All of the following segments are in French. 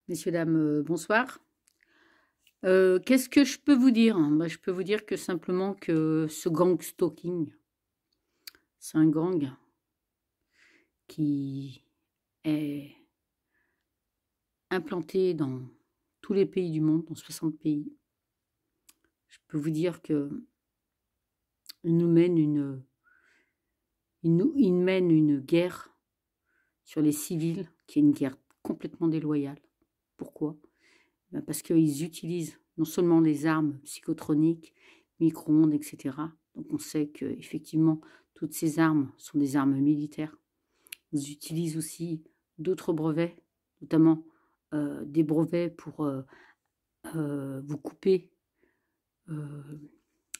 Messieurs, dames, bonsoir. Qu'est-ce que je peux vous dire? Je peux vous dire que simplement que ce gang stalking, c'est un gang qui est implanté dans tous les pays du monde, dans 60 pays. Je peux vous dire qu'il nous mène il mène une guerre sur les civils, qui est une guerre complètement déloyale. Pourquoi? Parce qu'ils utilisent non seulement les armes psychotroniques, micro-ondes, etc. Donc on sait qu'effectivement, toutes ces armes sont des armes militaires. Ils utilisent aussi d'autres brevets, notamment des brevets pour vous couper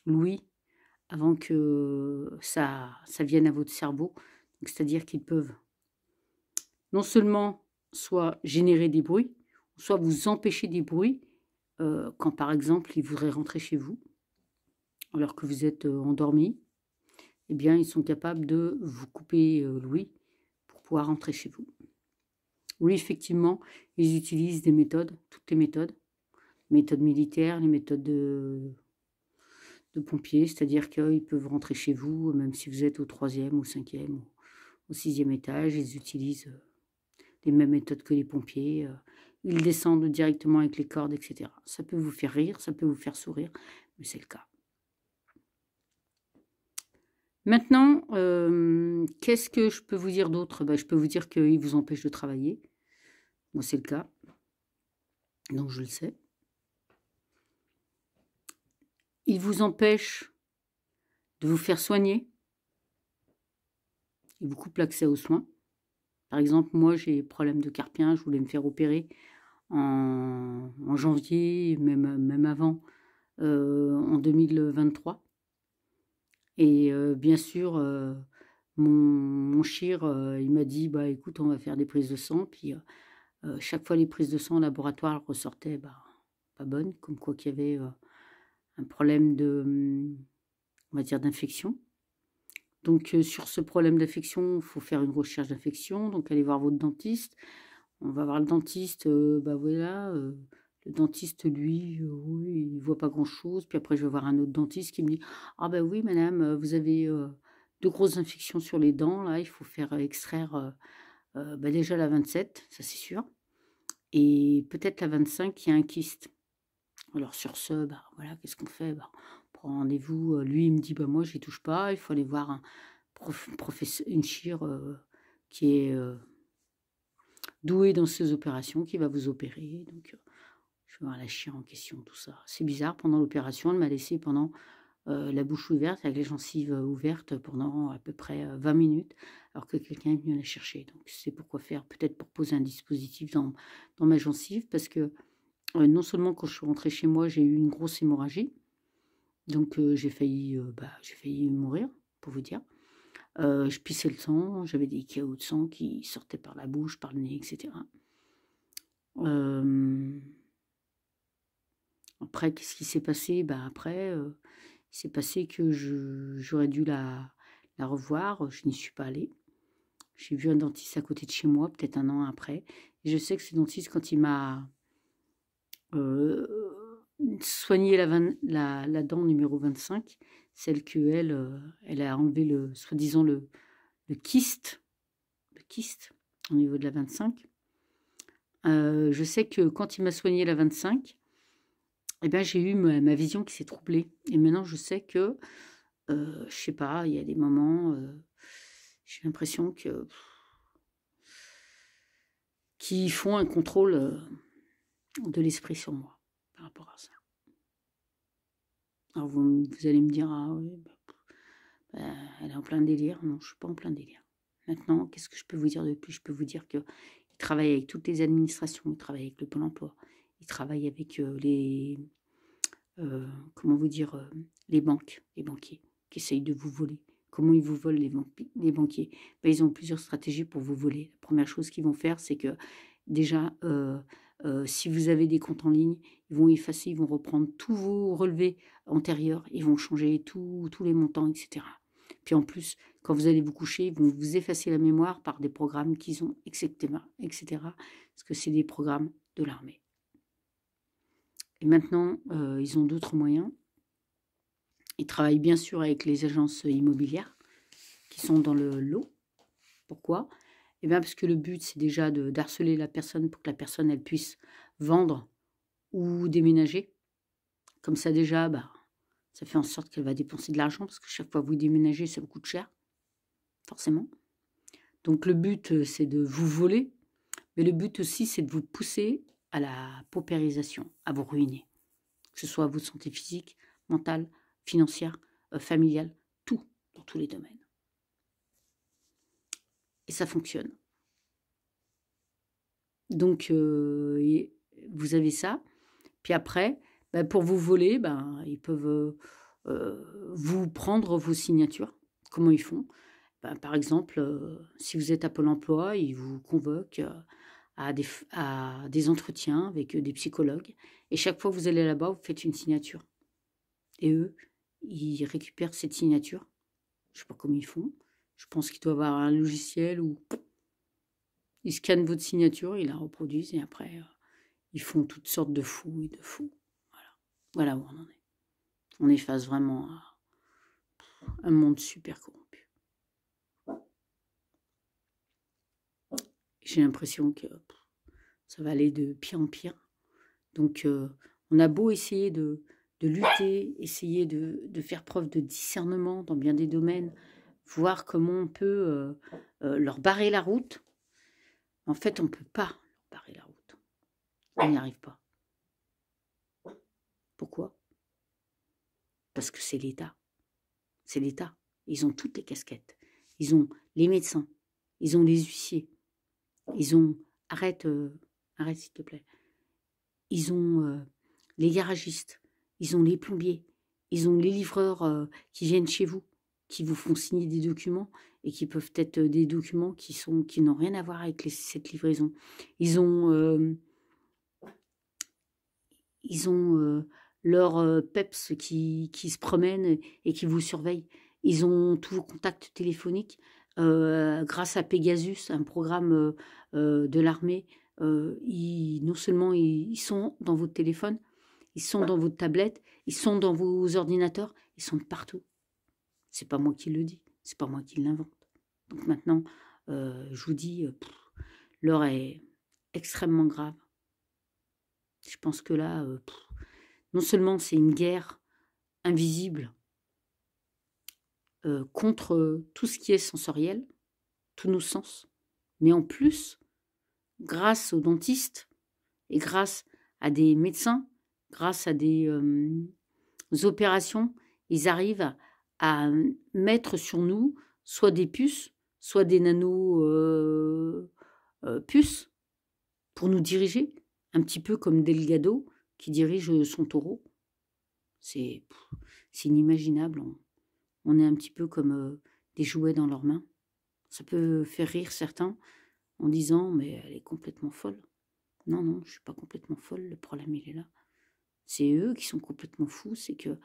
l'ouïe avant que ça vienne à votre cerveau. C'est-à-dire qu'ils peuvent non seulement soit générer des bruits, soit vous empêcher des bruits quand par exemple ils voudraient rentrer chez vous alors que vous êtes endormi. Eh bien ils sont capables de vous couper l'ouïe pour pouvoir rentrer chez vous. Oui, effectivement, ils utilisent des méthodes, toutes les méthodes militaires, les méthodes de pompiers, c'est-à-dire qu'ils peuvent rentrer chez vous, même si vous êtes au 3e, au 5e, au 6e étage, ils utilisent les mêmes méthodes que les pompiers. Ils descendent directement avec les cordes, etc. Ça peut vous faire rire, ça peut vous faire sourire, mais c'est le cas. Maintenant, qu'est-ce que je peux vous dire d'autre? Je peux vous dire qu'ils vous empêchent de travailler. Moi, c'est le cas. Donc, je le sais. Ils vous empêchent de vous faire soigner. Ils vous coupent l'accès aux soins. Par exemple, moi, j'ai problème de carpien. Je voulais me faire opérer en janvier, même avant, en 2023. Et bien sûr, mon chir, il m'a dit, écoute, on va faire des prises de sang. Puis chaque fois, les prises de sang au laboratoire ressortaient pas bonnes, comme quoi qu'il y avait un problème on va dire, d'infection. Donc, sur ce problème d'infection, il faut faire une recherche d'infection. Donc, allez voir votre dentiste. On va voir le dentiste. Voilà. Le dentiste, lui, oui, il voit pas grand-chose. Puis après, je vais voir un autre dentiste qui me dit « Ah oui, madame, vous avez de grosses infections sur les dents. Là, il faut faire extraire déjà la 27, ça c'est sûr. Et peut-être la 25, il y a un kyste. Alors sur ce, voilà, qu'est-ce qu'on fait? On prend rendez-vous. Lui, il me dit moi, j'y touche pas. Il faut aller voir une chire qui est douée dans ces opérations, qui va vous opérer. Donc, je vais voir la chire en question, tout ça. C'est bizarre, pendant l'opération, elle m'a laissé pendant la bouche ouverte, avec les gencives ouvertes pendant à peu près 20 minutes, alors que quelqu'un est venu la chercher. Donc, c'est pourquoi faire, peut-être pour poser un dispositif dans ma gencive, parce que non seulement quand je suis rentrée chez moi, j'ai eu une grosse hémorragie, donc j'ai failli mourir, pour vous dire. Je pissais le sang, j'avais des caillots de sang qui sortaient par la bouche, par le nez, etc. Après, qu'est-ce qui s'est passé? Après, il s'est passé que j'aurais dû la revoir, je n'y suis pas allée. J'ai vu un dentiste à côté de chez moi, peut-être un an après. Et je sais que ce dentiste, quand il m'a soigné la dent numéro 25, celle qu'elle elle a enlevé soi-disant le kyste au niveau de la 25. Je sais que quand il m'a soigné la 25, j'ai eu ma vision qui s'est troublée. Et maintenant, je sais que, je sais pas, il y a des moments, j'ai l'impression qu'ils font un contrôle de l'esprit sur moi par rapport à ça. Alors vous allez me dire, ah oui, elle est en plein délire. Non, je suis pas en plein délire. Maintenant, qu'est-ce que je peux vous dire de plus? Je peux vous dire qu'ils travaillent avec toutes les administrations, ils travaillent avec le Pôle emploi, ils travaillent avec les banques, les banquiers qui essayent de vous voler. Comment ils vous volent, les banquiers? Ils ont plusieurs stratégies pour vous voler. La première chose qu'ils vont faire, c'est que déjà, si vous avez des comptes en ligne, ils vont effacer, ils vont reprendre tous vos relevés antérieurs, ils vont changer tous les montants, etc. Puis en plus, quand vous allez vous coucher, ils vont vous effacer la mémoire par des programmes qu'ils ont, etc. Parce que c'est des programmes de l'armée. Et maintenant, ils ont d'autres moyens. Ils travaillent bien sûr avec les agences immobilières qui sont dans le lot. Pourquoi? Eh bien, parce que le but, c'est déjà d'harceler la personne pour que la personne, elle puisse vendre ou déménager. Comme ça, déjà, ça fait en sorte qu'elle va dépenser de l'argent parce que chaque fois que vous déménagez, ça vous coûte cher, forcément. Donc, le but, c'est de vous voler, mais le but aussi, c'est de vous pousser à la paupérisation, à vous ruiner. Que ce soit votre santé physique, mentale, financière, familiale, tout, dans tous les domaines. Et ça fonctionne. Donc, vous avez ça. Puis après, pour vous voler, ils peuvent vous prendre vos signatures. Comment ils font? Par exemple, si vous êtes à Pôle emploi, ils vous convoquent à des entretiens avec des psychologues. Et chaque fois que vous allez là-bas, vous faites une signature. Et eux, ils récupèrent cette signature. Je ne sais pas comment ils font. Je pense qu'ils doivent avoir un logiciel où ils scannent votre signature, ils la reproduisent et après, ils font toutes sortes de fous et de fous. Voilà où on en est. On est face vraiment à un monde super corrompu. J'ai l'impression que ça va aller de pire en pire. Donc, on a beau essayer de lutter, essayer de faire preuve de discernement dans bien des domaines, voir comment on peut leur barrer la route. En fait, on ne peut pas leur barrer la route. On n'y arrive pas. Pourquoi? Parce que c'est l'État. C'est l'État. Ils ont toutes les casquettes. Ils ont les médecins. Ils ont les huissiers. Ils ont... Arrête s'il te plaît. Ils ont les garagistes. Ils ont les plombiers. Ils ont les livreurs qui viennent chez vous, qui vous font signer des documents et qui peuvent être des documents qui n'ont rien à voir avec cette livraison. Ils ont leurs peps qui se promènent et qui vous surveillent. Ils ont tous vos contacts téléphoniques grâce à Pegasus, un programme de l'armée. Non seulement ils sont dans votre téléphone, ils sont dans votre tablette, ils sont dans vos ordinateurs, ils sont partout. C'est pas moi qui le dis, c'est pas moi qui l'invente. Donc maintenant, je vous dis, l'heure est extrêmement grave. Je pense que là, non seulement c'est une guerre invisible contre tout ce qui est sensoriel, tous nos sens, mais en plus, grâce aux dentistes et grâce à des médecins, grâce à des opérations, ils arrivent à mettre sur nous soit des puces, soit des nano-puces pour nous diriger, un petit peu comme Delgado qui dirige son taureau. C'est inimaginable. On est un petit peu comme des jouets dans leurs mains. Ça peut faire rire certains en disant « mais elle est complètement folle ». Non, non, je ne suis pas complètement folle, le problème il est là. C'est eux qui sont complètement fous, c'est que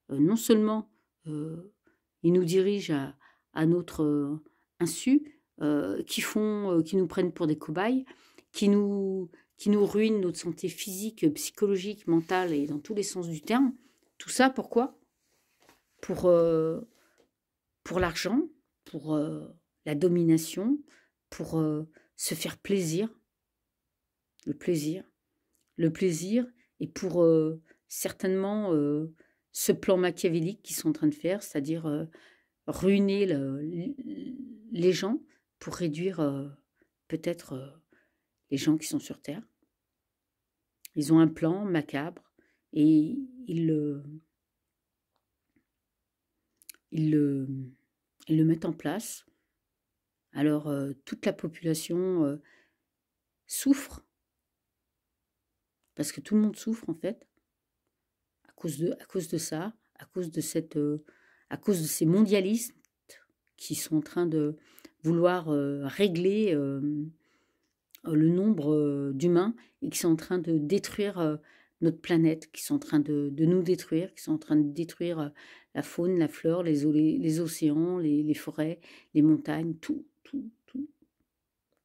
non seulement ils nous dirigent à notre insu, qui nous prennent pour des cobayes, qui nous ruinent notre santé physique, psychologique, mentale et dans tous les sens du terme. Tout ça, pourquoi? Pour l'argent, pour la domination, pour se faire plaisir. Le plaisir, et pour certainement ce plan machiavélique qu'ils sont en train de faire, c'est-à-dire ruiner les gens pour réduire peut-être les gens qui sont sur Terre. Ils ont un plan macabre et ils le mettent en place. Alors toute la population souffre, parce que tout le monde souffre en fait, à cause de ça, à cause de ces mondialistes qui sont en train de vouloir régler le nombre d'humains et qui sont en train de détruire notre planète, qui sont en train de nous détruire, qui sont en train de détruire la faune, la flore, les océans, les forêts, les montagnes, tout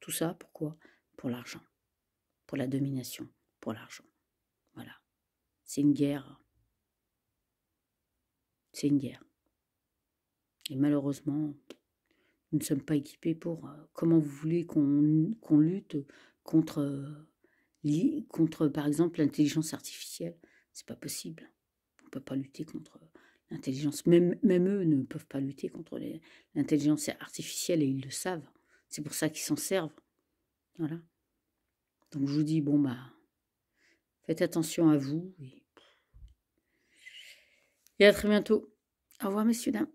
ça, pourquoi? Pour l'argent, pour la domination, pour l'argent. Voilà. C'est une guerre. C'est une guerre. Et malheureusement, nous ne sommes pas équipés pour... comment vous voulez qu'on lutte contre, par exemple, l'intelligence artificielle? C'est pas possible. On ne peut pas lutter contre l'intelligence. Même eux ne peuvent pas lutter contre l'intelligence artificielle et ils le savent. C'est pour ça qu'ils s'en servent. Voilà. Donc je vous dis, bon bah, faites attention à vous et à très bientôt. Au revoir, messieurs, dames.